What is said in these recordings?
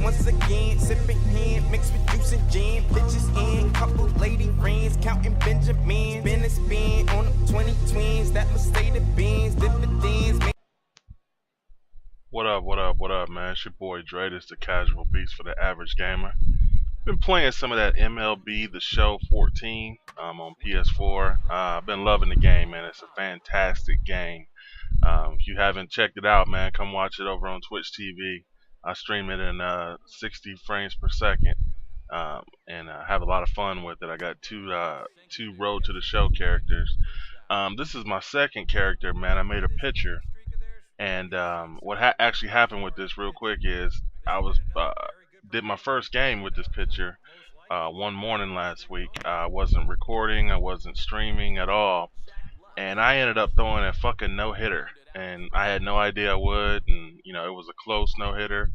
once again. Sipping hand mixed with juice and gin. Bitches in, couple lady friends, counting Benjamins. Been a spin on them 20 twins, that Mercedes-Benz, dividends. What up, man? It's your boy Dreydus, the casual beast for the average gamer. Been playing some of that MLB The Show 14 on PS4. I've been loving the game, man. It's a fantastic game. If you haven't checked it out, man, come watch it over on Twitch TV. I stream it in 60 frames per second, and have a lot of fun with it. I got two Road to the Show characters. This is my second character, man. I made a picture. And what actually happened with this real quick is I was did my first game with this picture one morning last week. I wasn't recording, I wasn't streaming at all, and I ended up throwing a fucking no-hitter. And I had no idea I would, and you know it was a close no-hitter,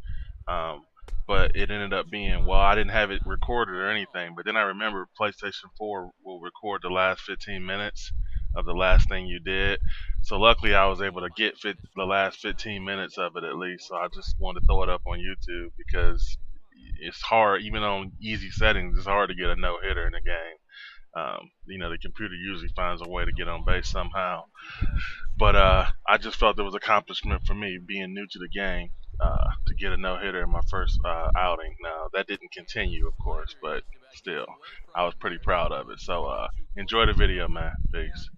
but it ended up being, well, I didn't have it recorded or anything. But then I remember PlayStation 4 will record the last 15 minutes of the last thing you did. So luckily I was able to get the last 15 minutes of it at least. So I just wanted to throw it up on YouTube because it's hard, even on easy settings, it's hard to get a no-hitter in the game. You know, the computer usually finds a way to get on base somehow. But I just felt it was an accomplishment for me, being new to the game, to get a no-hitter in my first outing. Now, that didn't continue, of course, but still, I was pretty proud of it. So enjoy the video, man. Peace.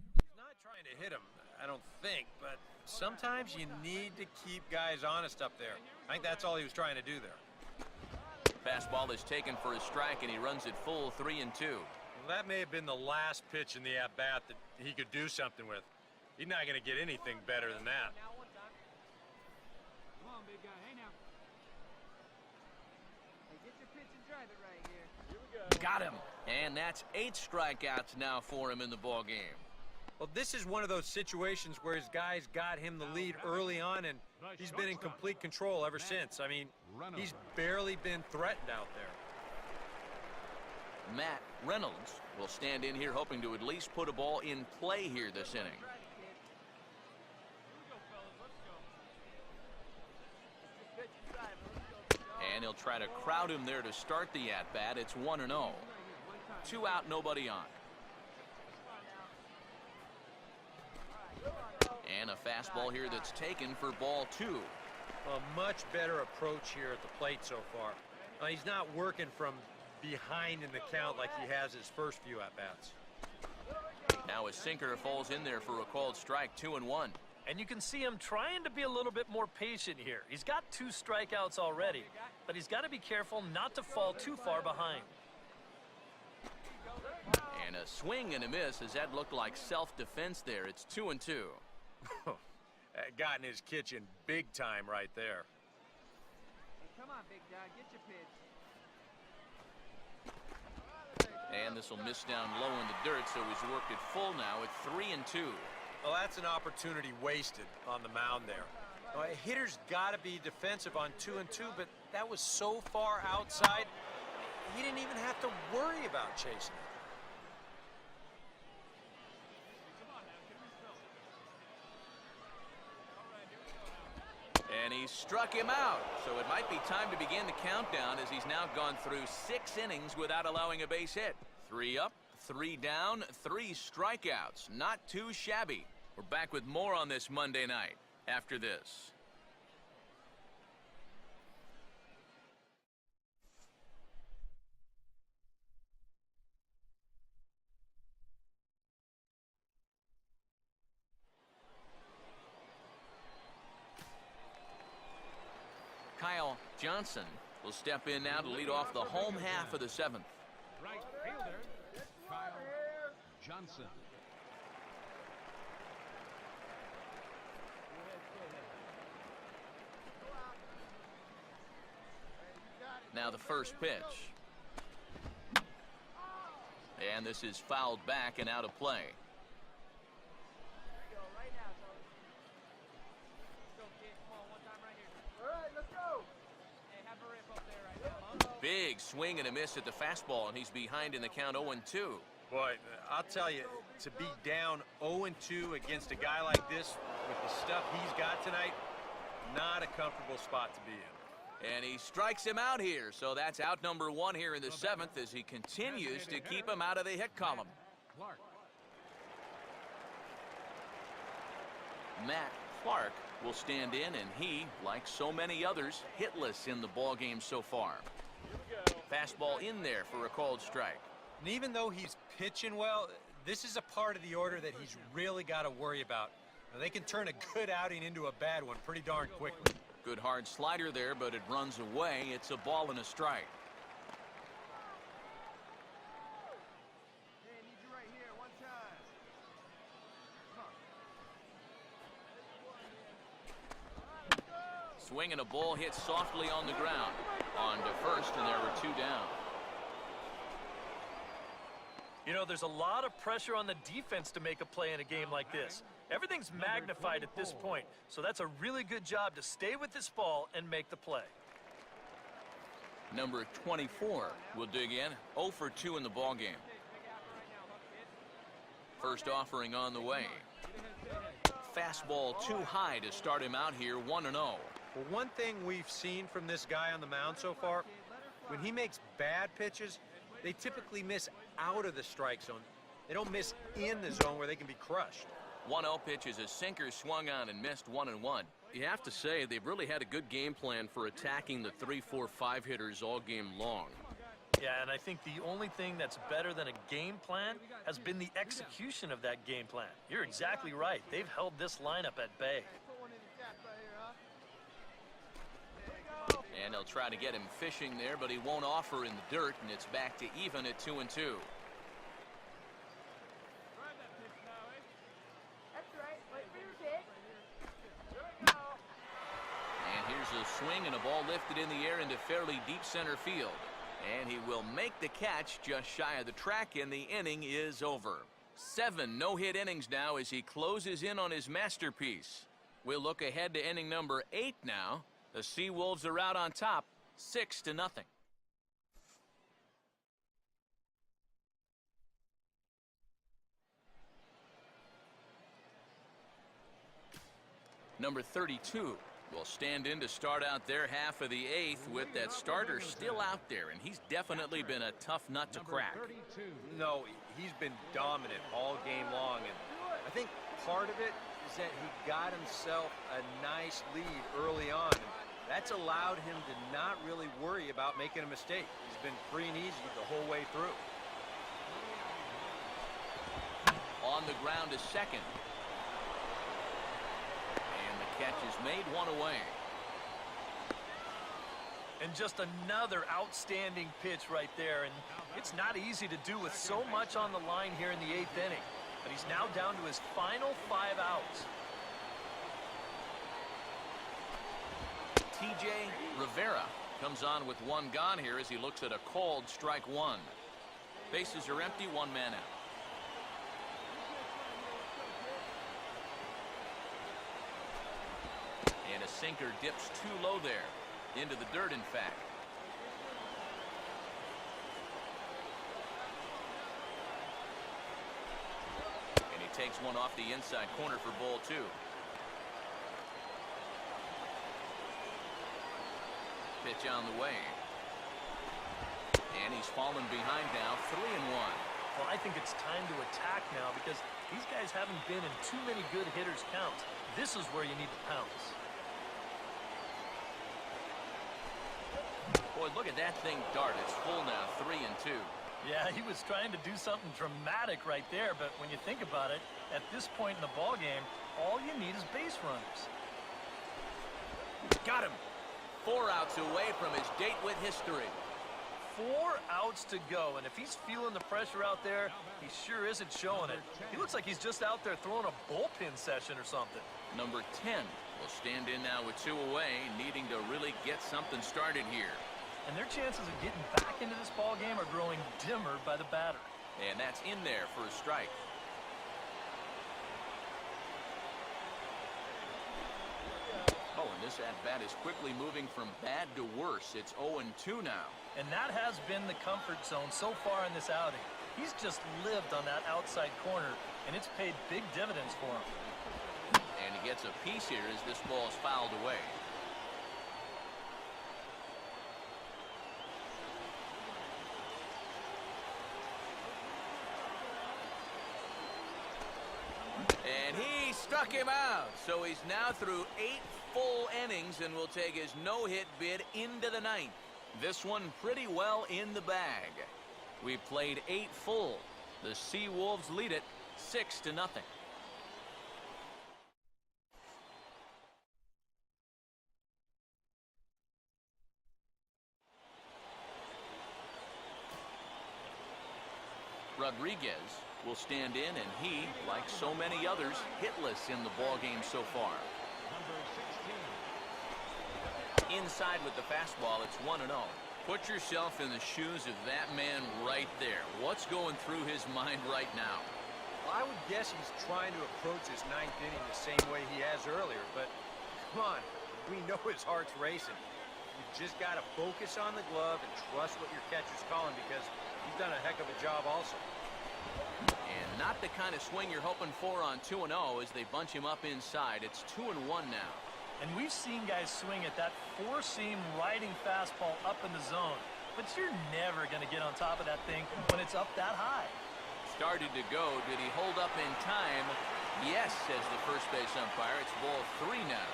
Hit him, I don't think, but sometimes you need to keep guys honest up there. I think that's all he was trying to do there. Fastball is taken for a strike, and he runs it full 3-2. Well, that may have been the last pitch in the at-bat that he could do something with. He's not going to get anything better than that. Come on, big guy. Hey, now. Hey, get your pitch and drive it right here. Here we go. Got him. And that's 8 strikeouts now for him in the ball game. Well, this is one of those situations where his guys got him the lead early on, and he's been in complete control ever since. I mean, he's barely been threatened out there. Matt Reynolds will stand in here hoping to at least put a ball in play here this inning. And he'll try to crowd him there to start the at-bat. It's 1-0. 2 out, nobody on. And a fastball here that's taken for ball 2. A much better approach here at the plate so far. He's not working from behind in the count like he has his first few at-bats. Now his sinker falls in there for a called strike, 2-1. And you can see him trying to be a little bit more patient here. He's got 2 strikeouts already, but he's got to be careful not to fall too far behind. And a swing and a miss, as that looked like self-defense there. It's 2-2. Got in his kitchen big time right there. Hey, come on, big dog. Get your pitch. And this will miss down low in the dirt, so he's worked it full now at 3-2. Well, that's an opportunity wasted on the mound there. A hitter's got to be defensive on 2-2, but that was so far outside, he didn't even have to worry about chasing it. And he struck him out, so it might be time to begin the countdown as he's now gone through 6 innings without allowing a base hit. 3 up, 3 down, 3 strikeouts. Not too shabby. We're back with more on this Monday night after this. Kyle Johnson will step in now to lead off the home half of the 7th. Right fielder, Kyle Johnson. Now the first pitch. And this is fouled back and out of play. Big swing and a miss at the fastball, and he's behind in the count 0-2. Boy, I'll tell you, to be down 0-2 against a guy like this with the stuff he's got tonight, not a comfortable spot to be in. And he strikes him out here, so that's out number 1 here in the 7th as he continues to keep him out of the hit column. Clark. Matt Clark will stand in, and he, like so many others, hitless in the ballgame so far. Fastball in there for a called strike. And even though he's pitching well, this is a part of the order that he's really got to worry about. Now, they can turn a good outing into a bad one pretty darn quickly. Good hard slider there, but it runs away. It's a ball and a strike. Hey, I need you right here, one time. Swing and a ball hit softly on the ground. On to first, and there were 2 down. You know, there's a lot of pressure on the defense to make a play in a game like this. Everything's magnified at this point, so that's a really good job to stay with this ball and make the play. Number 24 will dig in. 0 for 2 in the ballgame. First offering on the way. Fastball too high to start him out here, 1-0. Well, one thing we've seen from this guy on the mound so far, when he makes bad pitches, they typically miss out of the strike zone. They don't miss in the zone where they can be crushed. 1-0 pitch is a sinker swung on and missed 1-1. You have to say they've really had a good game plan for attacking the 3, 4, 5 hitters all game long. Yeah, and I think the only thing that's better than a game plan has been the execution of that game plan. You're exactly right. They've held this lineup at bay. And they'll try to get him fishing there, but he won't offer in the dirt, and it's back to even at 2-2. And here's a swing and a ball lifted in the air into fairly deep center field. And he will make the catch just shy of the track, and the inning is over. 7 no-hit innings now as he closes in on his masterpiece. We'll look ahead to inning number 8 now. The Seawolves are out on top, 6-0. Number 32 will stand in to start out their half of the 8th with that starter still out there, and he's definitely been a tough nut to crack. No, he's been dominant all game long, and I think part of it is that he got himself a nice lead early on, and that's allowed him to not really worry about making a mistake. He's been free and easy the whole way through. On the ground is second. Catch is made, 1 away. And just another outstanding pitch right there. And it's not easy to do with so much on the line here in the 8th inning. But he's now down to his final 5 outs. TJ Rivera comes on with 1 gone here as he looks at a called strike 1. Bases are empty, 1 man out. And a sinker dips too low there. Into the dirt, in fact. And he takes one off the inside corner for ball 2. Pitch on the way. And he's fallen behind now, 3-1. Well, I think it's time to attack now because these guys haven't been in too many good hitters' counts. This is where you need to pounce. Boy, look at that thing dart. It's full now, 3-2. Yeah, he was trying to do something dramatic right there, but when you think about it, at this point in the ball game, all you need is base runners. Got him. 4 outs away from his date with history. 4 outs to go, and if he's feeling the pressure out there, he sure isn't showing it. He looks like he's just out there throwing a bullpen session or something. Number 10 will stand in now with 2 away, needing to really get something started here. And their chances of getting back into this ball game are growing dimmer by the batter. And that's in there for a strike. Oh, and this at-bat is quickly moving from bad to worse. It's 0-2 now. And that has been the comfort zone so far in this outing. He's just lived on that outside corner, and it's paid big dividends for him. And he gets a piece here as this ball is fouled away. struck him out. So he's now through 8 full innings and will take his no-hit bid into the ninth. This one pretty well in the bag. We played 8 full. The Seawolves lead it 6-0. Rodriguez will stand in, and he, like so many others, hitless in the ballgame so far. Number 16. Inside with the fastball, it's 1-0. Put yourself in the shoes of that man right there. What's going through his mind right now? Well, I would guess he's trying to approach his ninth inning the same way he has earlier, but come on, we know his heart's racing. You just got to focus on the glove and trust what your catcher's calling, because he's done a heck of a job also. And not the kind of swing you're hoping for on 2-0 as they bunch him up inside. It's 2-1 now. And we've seen guys swing at that four-seam riding fastball up in the zone. But you're never going to get on top of that thing when it's up that high. Started to go. Did he hold up in time? Yes, says the first base umpire. It's ball 3 now.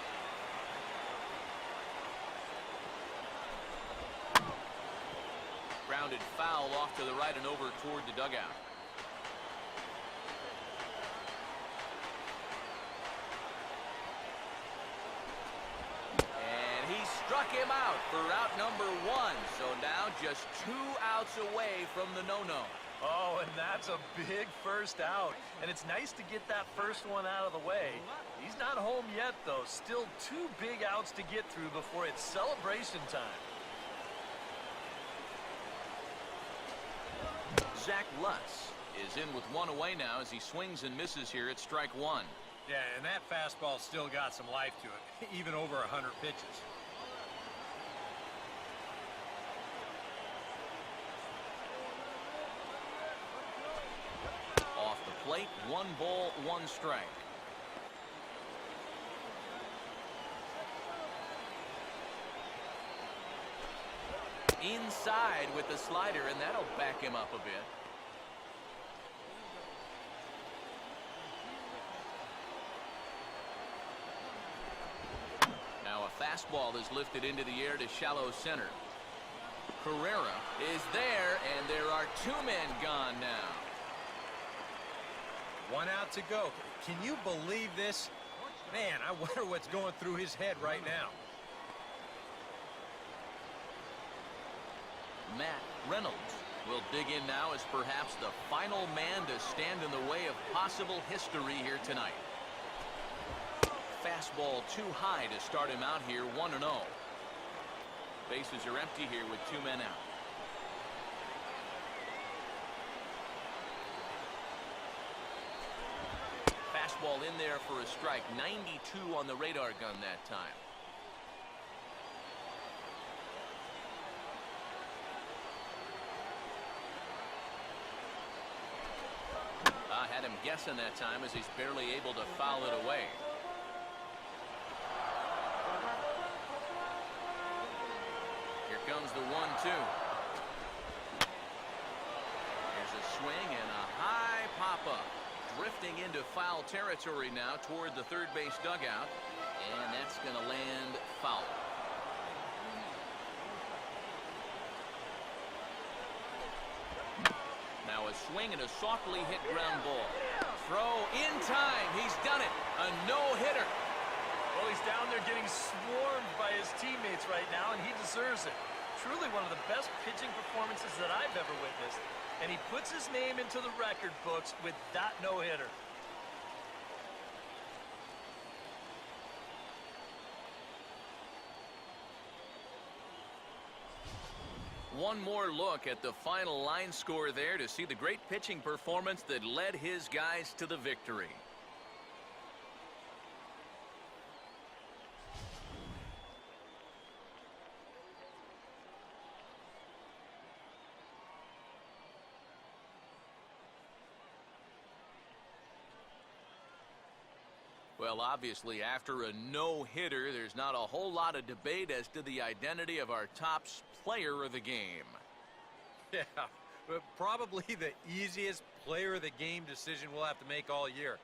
Grounded foul off to the right and over toward the dugout. And he struck him out for out number 1. So now just 2 outs away from the no-no. Oh, and that's a big first out. And it's nice to get that first one out of the way. He's not home yet, though. Still 2 big outs to get through before it's celebration time. Zach Lutz is in with 1 away now as he swings and misses here at strike 1. Yeah, and that fastball still got some life to it, even over 100 pitches. Off the plate, 1 ball, 1 strike. Inside with the slider, and that'll back him up a bit. Now a fastball is lifted into the air to shallow center. Carrera is there, and there are 2 men gone now. 1 out to go. Can you believe this? Man, I wonder what's going through his head right now. Matt Reynolds will dig in now as perhaps the final man to stand in the way of possible history here tonight. Fastball too high to start him out here, 1-0. Bases are empty here with 2 men out. Fastball in there for a strike. 92 on the radar gun that time. Had him guessing that time as he's barely able to foul it away. Here comes the 1-2. Here's a swing and a high pop-up. Drifting into foul territory now toward the third base dugout. And that's going to land foul. Now a swing and a softly hit ground ball. Throw in time. He's done it. A no-hitter. Well, he's down there getting swarmed by his teammates right now, and he deserves it. Truly one of the best pitching performances that I've ever witnessed. And he puts his name into the record books with that no-hitter. One more look at the final line score there to see the great pitching performance that led his guys to the victory. Well, obviously, after a no-hitter, there's not a whole lot of debate as to the identity of our top player of the game. Yeah, but probably the easiest player of the game decision we'll have to make all year.